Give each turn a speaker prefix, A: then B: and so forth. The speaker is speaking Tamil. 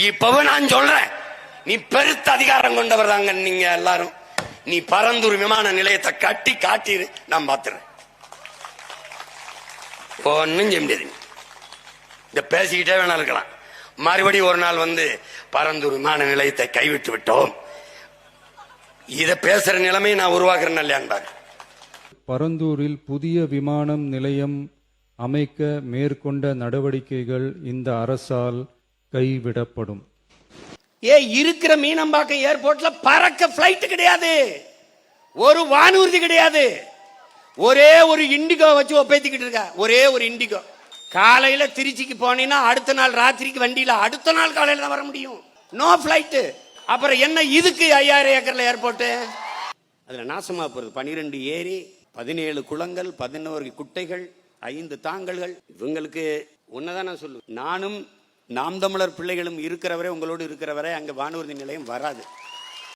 A: இப்பவும் நான் சொல்றேன், நீ பெருத்த அதிகாரம் கொண்டவர் தாங்க நீங்க எல்லாரும். நீ பரந்தூர் விமான நிலையத்தை கட்டி காட்டிரு, நான் பாத்துறேன். ஒன்னும் செய்ய முடியாது. இந்த பேசிக்கிட்டே வேணா இருக்கலாம். மறுபடியும் ஒரு நாள் வந்து பரந்தூர் விமான நிலையத்தை கைவிட்டு விட்டோம், இத பேசுற நிலைமையை நான் உருவாக்குறேன் இல்லையான்பாரு.
B: பரந்தூரில் புதிய விமானம் நிலையம் அமைக்க மேற்கொண்ட நடவடிக்கைகள் இந்த அரசால் கைவிடப்படும்.
A: இருக்கிற மீனம்பாக்கம் ஏர்போர்ட்ல பறக்க பிளைட் கிடையாது, ஒரு வானூர்தி கிடையாது. ஒரே ஒரு இண்டிகோ வச்சு ஒப்பேத்திக்கிட்டு இருக்க. ஒரே ஒரு இண்டிகோ. காலையில திருச்சிக்கு போனீங்கன்னா அடுத்த நாள் ராத்திரிக்கு வண்டியில அடுத்த நாள் காலையில தான் வர முடியும். No flight. அப்புறம் என்ன இதுக்கு 5000 ஏக்கர்ல ஏர்போர்ட்? அதுல நாசமா போறது 12 ஏரி, 17 குளங்கள், 11 குட்டைகள், 5 தாங்கல்கள். இவங்களுக்கு ஒன்னதான் நான் சொல்லுவேன், நானும் நாம் தமிழர் பிள்ளைகளும் இருக்கிறவரை, உங்களோடு இருக்கிறவரை அங்க வானூர்தி நிலையம் வராது.